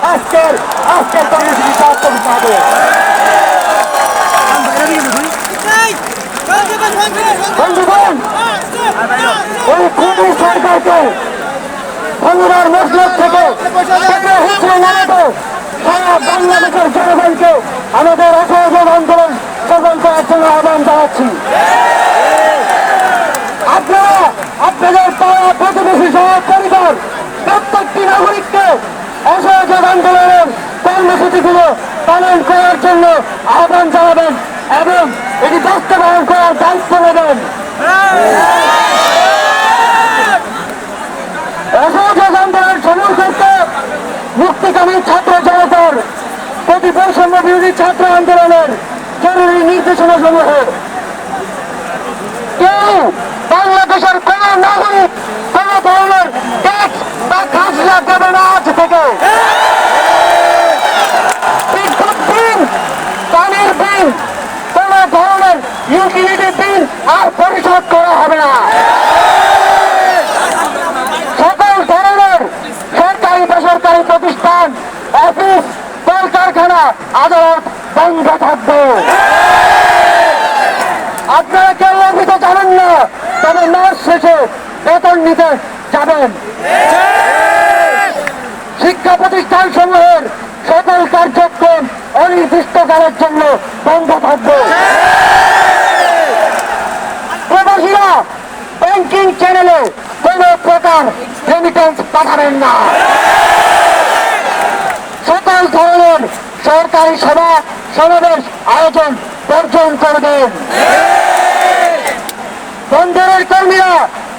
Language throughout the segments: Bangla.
আজকের কর্মসূচি সমাপ্ত হবে। বন্ধুগণ, ওই খুনি সরকারকে ভাঙবার মসলক থেকে সারা বাংলাদেশের জনগণকে আমাদের অসহযোগ আন্দোলন সফল করার জন্য আহ্বান জানাচ্ছি। আপনারা আপনাদের পাড়া প্রতিবেশী সহ পরিবার প্রত্যেকটি নাগরিককে অসহযোগ আন্দোলনের কর্মসূচিগুলো পালন করার জন্য আহ্বান জানাবেন এবং এটি বাস্তবায়ন করার দায়িত্ব নেবেন। অসহযোগ আন্দোলন সফল করতে মুক্তিকামী ছাত্র জনতার প্রতি বৈষম্য বিরোধী ছাত্র আন্দোলনের জরুরি নির্দেশনা সমূহ কেউ বাংলাদেশের কোন নাগরিক কোন ধরনের ট্যাক্স বা খাজনা দেবে না। আজ থেকে বিদ্যুৎ বিল, পানির বিল, কোন ধরনের ইউটিলিটি বিল আর পরিশোধ করা হবে না। সকল ধরনের সরকারি বেসরকারি প্রতিষ্ঠান, অফিস, কলকারখানা, আদালত বন্ধ থাকবে। আপনারা কেউ অফিসে যাবেন না, তবে মাস শেষে বেতন নিতে যাবেন। শিক্ষা প্রতিষ্ঠান সমূহের সকল কার্যক্রম অনির্দিষ্টকালের জন্য বন্ধ থাকবে। প্রবাসীরা ব্যাংকিং চ্যানেলে কোন প্রকার রেমিটেন্স পাঠাবেন না। সকল ধরনের সরকারি সভা সমাবেশ আয়োজন বর্জন করবেন। বন্দরের কর্মীরা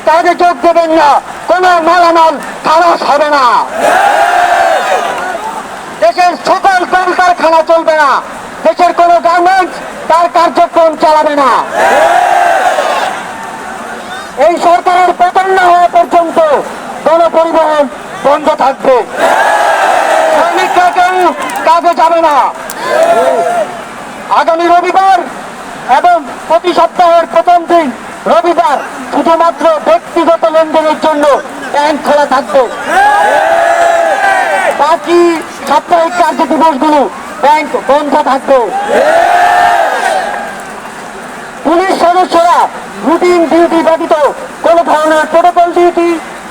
কাজে যোগ দেবেন না, কোন মালামাল খালাস হবে না। দেশের সকল কলকারখানা চলবে না, দেশের কোন গার্মেন্টস তার কার্যক্রম চালাবে না। এই সরকারের পতন না হওয়া পর্যন্ত গণপরিবহন বন্ধ থাকবে। শ্রমিকরা কেউ কাজে যাবে না। আগামী রবিবার এবং প্রতি সপ্তাহের প্রথম দিন রবিবার শুধুমাত্র ব্যক্তিগত লেনদেনের জন্য ব্যাংক খোলা থাকবে। বাকি সাপ্তাহিক কার্য দিবসগুলো ব্যাংক বন্ধ থাকবে। পুলিশ সদস্যরা রুটিন ডিউটি ব্যতীত কোন ধরনের প্রোটোকল ডিউটি,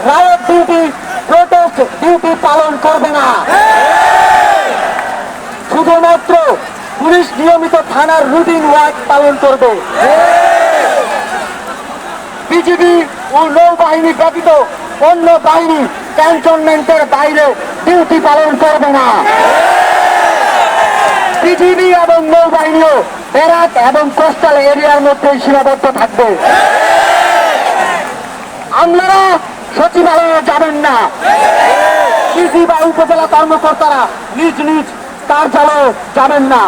রায়ত ডিউটি, প্রোটেস্ট ডিউটি পালন করবে না। শুধুমাত্র পুলিশ নিয়মিত থানার রুটিন ওয়ার্ক পালন করবে। বিজিবি ও নৌবাহিনী ব্যতীত অন্য বাহিনী ক্যান্টনমেন্টের বাইরে ডিউটি পালন করবে না। বিজিবি এবং নৌবাহিনীও ব্যারাক এবং কোস্টাল এরিয়ার মধ্যে সীমাবদ্ধ থাকবে। আপনারা সচিবালয়ে যাবেন না। কৃষি বা উপজেলা কর্মকর্তারা নিজ নিজ কার্যালয়ে যাবেন না।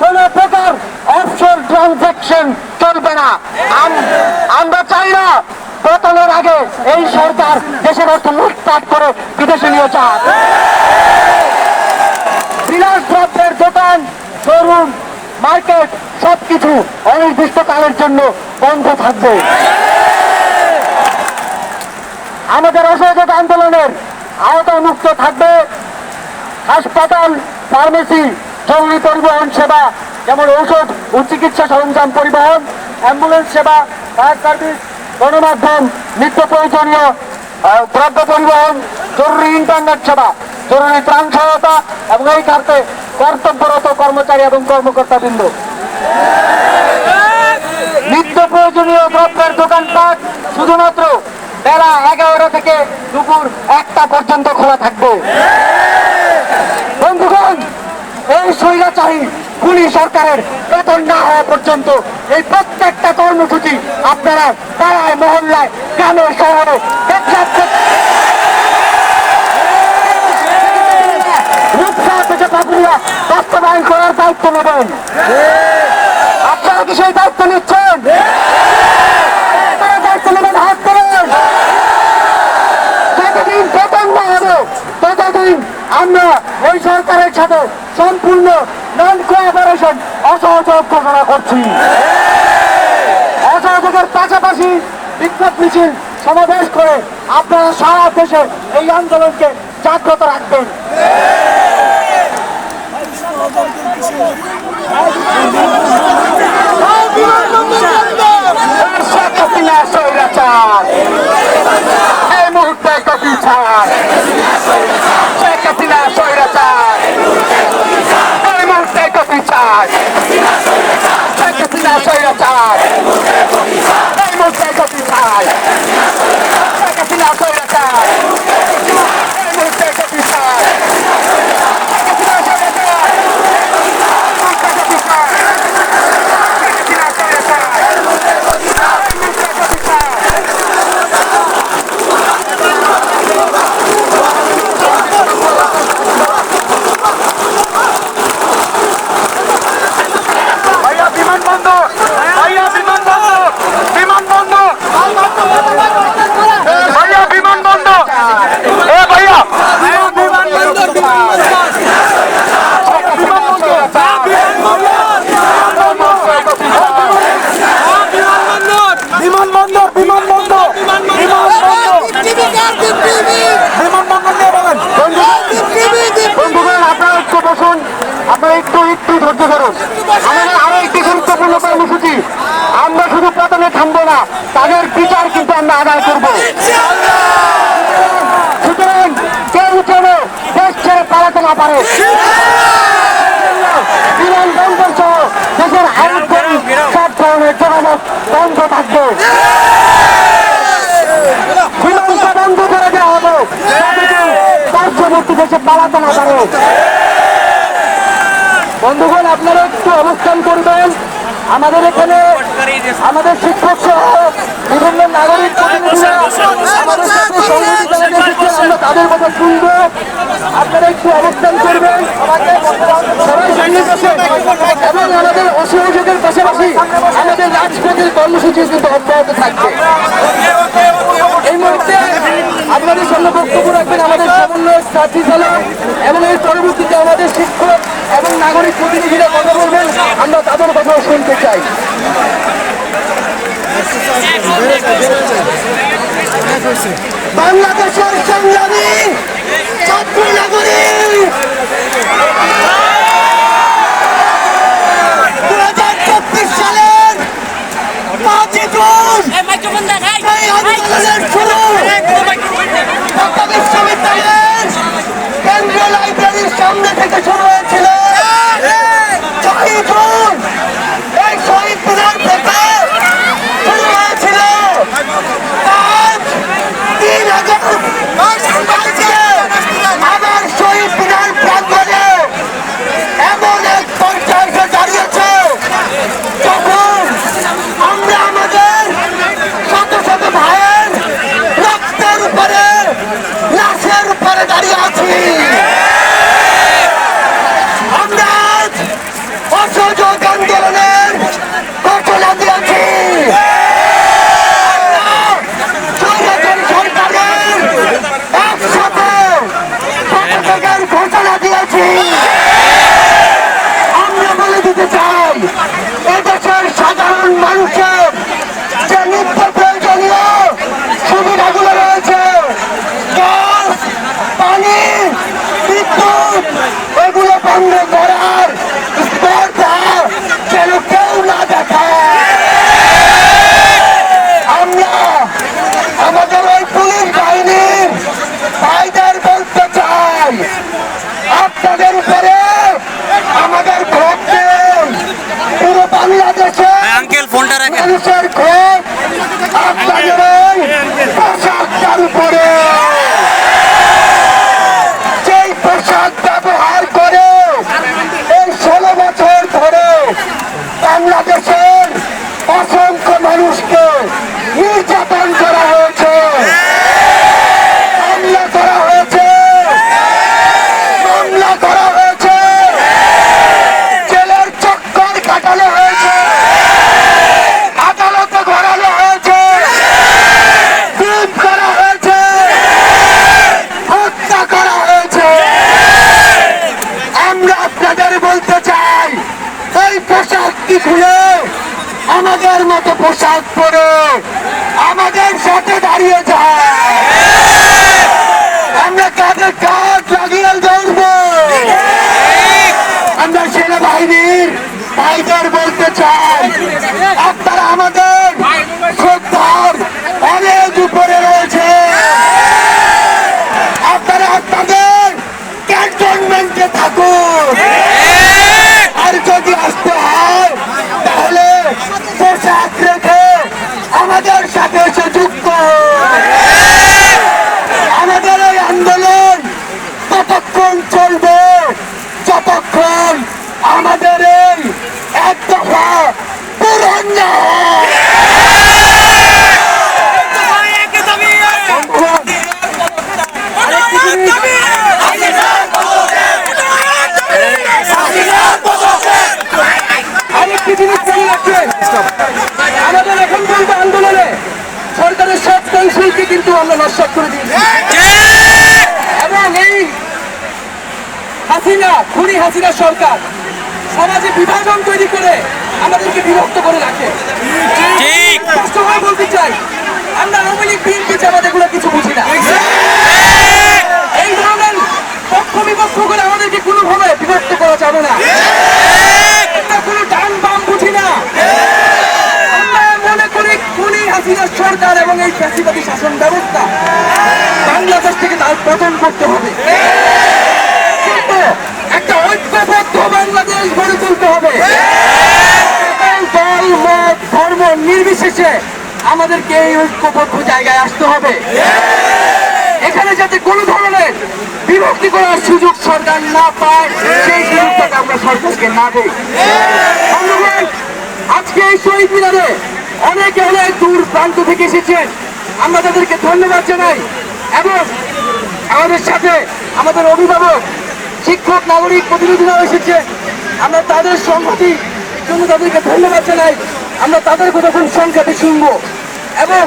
কোন প্রকার অফশোর ট্রানজাকশন চলবে না। আমরা চাই না পতনের আগে এই সরকার দেশের অর্থ লুটপাট করে বিদেশে নিয়ে যাক। বিলাস দ্রব্যের দোকান, শোরুম, মার্কেট সবকিছু অনির্দিষ্টকালের জন্য বন্ধ থাকবে। আমাদের অসহযোগ আন্দোলনের আওতায় মুক্ত থাকবে হাসপাতাল, ফার্মেসি, জরুরি পরিবহন সেবা যেমন ঔষধ ও চিকিৎসা সরঞ্জাম পরিবহন, অ্যাম্বুলেন্স সেবা, ফায়ার সার্ভিস, গণমাধ্যম, নিত্য প্রয়োজনীয় দ্রব্য পরিবহন, জরুরি ইন্টারনেট সেবা, জরুরি ত্রাণ সহায়তা এবং এই খাতে কর্তব্যরত কর্মচারী এবং কর্মকর্তাবৃন্দ। নিত্য প্রয়োজনীয় দ্রব্যের দোকানপাট শুধুমাত্র বেলা 11টা থেকে দুপুর 1টা পর্যন্ত খোলা থাকবে। বন্ধুগণ, এই স্বৈরাচারী খুনি সরকারের পতন না হওয়া পর্যন্ত এই প্রত্যেকটা কর্মসূচি আপনারা পাড়ায়, মহল্লায়, গ্রামে, শহরে বাস্তবায়ন করার দায়িত্ব নেবেন। আপনারা কি সেই দায়িত্ব নিচ্ছেন? দায়িত্ব নেবেন, হাত করেন। যতদিন পতন না হবে ততদিন আমরা ওই সরকারের সাথে সম্পূর্ণ নন কোঅপারেশন অসহযোগ ঘোষণা করছি। অসহযোগের পাশাপাশি বিক্ষোভ মিছিল সমাবেশ করে আপনারা সারা দেশে এই আন্দোলনকে জাগ্রত রাখবেন। এই মুহূর্তে কপি ছাড়, শেখ হাসিনা স্বৈরাচার, এই মুহূর্তে কপি ছাড়, শেখ হাসিনা স্বৈরাচার, এই মুহূর্তে কপি ছাড়, শেখ হাসিনা স্বৈরাচার, এই মুহূর্তে কপি ছাড়, শেখ হাসিনা স্বৈরাচার, আপনারা একটু ধৈর্য ধরুন। আমাদের আরো একটি গুরুত্বপূর্ণ কর্মসূচি, আমরা শুধু পতনে থামবো না, তাদের বিচার কিন্তু আমরা আদায় করব। সুতরাং কেউ যেন দেশ ছেড়ে পালাতে না পারে, বিমানবন্দর সহ দেশের আইনকারী সব ধরনের যোগাযোগ বন্ধ থাকবে। বিমানটা বন্ধ করে দেওয়া হবে, পার্শ্ববর্তী দেশে পালাতে না পারে। বন্ধুগণ, আপনারা একটু অবস্থান করবেন। আমাদের এখানে আমাদের শিক্ষক সহ বিভিন্ন নাগরিক প্রতিনিধিরা আমাদের সাথে সংগঠিত আমরা তাদের কথা শুনবো। আপনারা একটু অবস্থান করবেন, সবাই সামনে বসে, এবং আমাদের অসহযোগের পাশাপাশি আমাদের রাজপথের কর্মসূচি কিন্তু অব্যাহত থাকবে। এই মুহূর্তে আপনাদের সামনে বক্তব্য রাখবেন আমাদের সমন্বয়ক সাথী চালক, এবং এর পরবর্তীতে আমাদের শিক্ষক এবং নাগরিক প্রতিনিধিরা কথা বলবেন, আমরা তাদের কথাও শুনতে চাই। বাংলাদেশের সংগ্রামী ছাত্র নাগরিক 2024 সালের 5 জুন এই আন্দোলনের শুরু ঢাকা বিশ্ববিদ্যালয়ের কেন্দ্রীয় লাইব্রেরির সামনে থেকে শুরু হয়েছিল। 6 জুন এই শহীদ মিনার থেকে শুরু হয়েছিল। 3 আগস্ট আবার শহীদ মিনার প্রাঙ্গণে এমন এক পর্যায়ে দাঁড়িয়েছে যখন আমরা আমাদের শত শত ভাইয়ের রক্তের উপরে, লাশের উপরে দাঁড়িয়ে আছি। আমরা অসহযোগ আন্দোলনের ঘোষণা দিয়েছি। সরকারের একসাথে পদত্যাগের ঘোষণা দিয়েছি। আমরা বলে দিতে চাই, এদেশের সাধারণ মানুষের যে নিত্য প্রয়োজনীয় সুবিধাগুলো রয়েছে, গ্যাস, পানি, বিদ্যুৎ, এগুলো বন্ধ করার স্পর্ধা যেন কেউ না দেখায়। আমরা আমাদের ওই পুলিশ বাহিনীর ভাইদের বলতে চাই, আপনাদের উপরে আমাদের ক্ষোভ নেই। পুরো বাংলাদেশে মানুষের ক্ষোভ আপনাদের ওই পোশাকটার উপরে। যেই পোশাক ব্যবহার করে এই 16 বছর ধরে বাংলাদেশের অসংখ্য মানুষকে নির্যাতন করা হয়েছে, হামলা করা হয়েছে, মামলা করা হয়েছে, জেলের চক্কর কাটানো হয়েছে, আদালতে ঘোরানো হয়েছে, খুন করা হয়েছে, হত্যা করা হয়েছে। আমরা আপনাদের বলতে চাই, এই পোশাকটি খুলে আমাদের মতো পোশাক পরে আমাদের সাথে দাঁড়িয়ে যায়। আমরা কাঁধে কাঁধ ভাইদের বলতে চাই, আপনারা আমাদের শ্রদ্ধার অনেক উপরে রয়েছে। আপনারা আপনাদের ক্যান্টনমেন্টে থাকুন, আর যদি আসতে হয় তাহলে পোশাক রেখে আমাদের সাথে এসে যুক্ত হন। আমাদের এই আন্দোলন ততক্ষণ চলবে যতক্ষণ আমাদের এই এক দফা পূরণ না হয়। আরেকটি জিনিস মনে রাখবেন, আমাদের এখন পর্যন্ত আন্দোলনে সরকারের সব কৌশলকে কিন্তু আমরা নস্যাৎ করে দিয়েছি এবং এই খুনি হাসিনা সরকার সমাজে বিভাজন তৈরি করে আমাদেরকে বিভক্ত করে রাখে। স্পষ্টভাবে বলতে চাই, আমরা আওয়ামী লীগ বিএনপি জামাত এগুলো কিছু বুঝি না। এই ধরনের পক্ষ বিপক্ষ করে আমাদেরকে কোনোভাবে বিভক্ত করা যাবে না। কোনো ডান বাম বুঝি না। আমরা মনে করি খুনি হাসিনা সরকার এবং এই ফ্যাসিবাদী শাসন ব্যবস্থা বাংলাদেশ থেকে তার পতন করতে হবে। একটা ঐক্যবদ্ধ বাংলাদেশ গড়ে তুলতে হবে। দল মত ধর্ম নির্বিশেষে আমাদেরকে এই ঐক্যবদ্ধ জায়গায় আসতে হবে। এখানে যাতে কোনো ধরনের বিভক্তি করার সুযোগ সরকার না পায়, সেই সুযোগটাকে আমরা সরকারকে না দিই। আজকে এই শহীদ মিনারে অনেকে অনেক দূর প্রান্ত থেকে এসেছেন, আমরা তাদেরকে ধন্যবাদ জানাই এবং আমাদের সাথে আমাদের অভিভাবক, শিক্ষক, নাগরিক প্রতিনিধিরাও এসেছে। আমরা তাদের সংহতির জন্য তাদেরকে ধন্যবাদ জানাই। আমরা তাদের কথা খুব সংক্ষেপে শুনবো এবং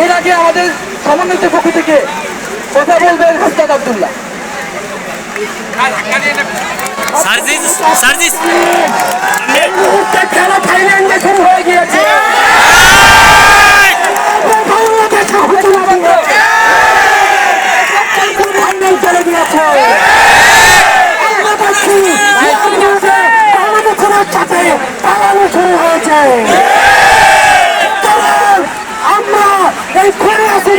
এর আগে আমাদের সমন্বয়ের পক্ষ থেকে কথা বলবেন হাসনাত আব্দুল্লাহ। এই মুহূর্তে খেলা থাইল্যান্ডে শুরু হয়ে গিয়েছে। চলে গিয়েছে সাথে পালানো শুরু হয়েছে। আমরা এই ঘুরে আসি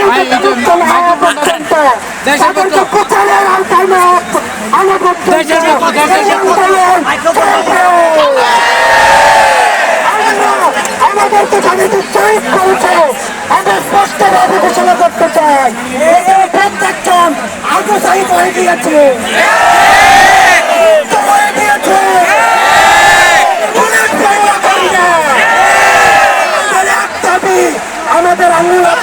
যুক্ত না হওয়া পর্যন্ত তাদেরকে কোথালের আওতায় আনা পর্যন্ত আমাদেরকে যাদেরকে শহীদ করেছে আমরা স্পষ্টভাবে ঘোষণা করতে চাই, প্রত্যেকজন আগ্রসাহিত হয়ে গিয়েছে। আমাদের আন্দোলন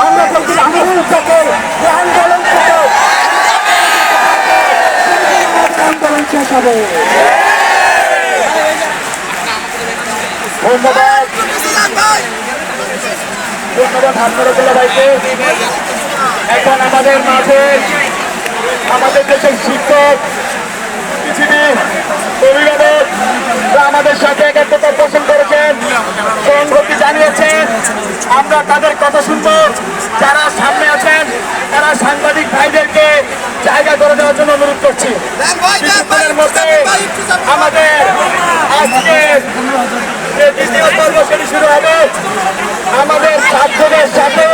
আমরা বলছি আন্দোলন থেকে আন্দোলন থেকে আন্দোলন শেষ হবে। ধন্যবাদ হাসনাতুল্লাহ ভাইকে। এখন আমাদের মাঝে আমাদের দেশের শিক্ষক, পৃথিবীর অভিভাবক আমাদের সাথে একাত্মতা পোষণ করেছেন, সংহতি জানিয়েছেন। আমরা তাদের কথা শুনবো। যারা সামনে আছেন তারা সাংবাদিক ভাইদেরকে জায়গা করে দেওয়ার জন্য অনুরোধ করছি। কিছুক্ষণের মধ্যে আমাদের আজকে যে দ্বিতীয় পর্ব সেটি শুরু হবে। আমাদের ছাত্রদের সাথে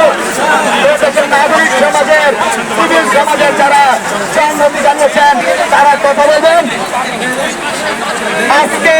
দেশের নাগরিক সমাজের, সিভিল সমাজের যারা সংহতি জানিয়েছেন তারা কথা বলবেন। আজকে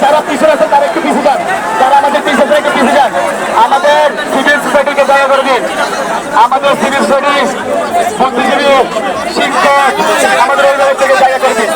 যারা পিছনে আছেন তারা একটু পিছিয়ে যান, যারা আমাদের পিছনে একটু পিছিয়ে যান। আমাদের সিভিল সোসাইটিকে জায়গা করে দিন, আমাদের সিভিল সোসাইটি বুদ্ধিজীবী শিক্ষক আমাদের অভিভাবক থেকে জায়গা করে দিন।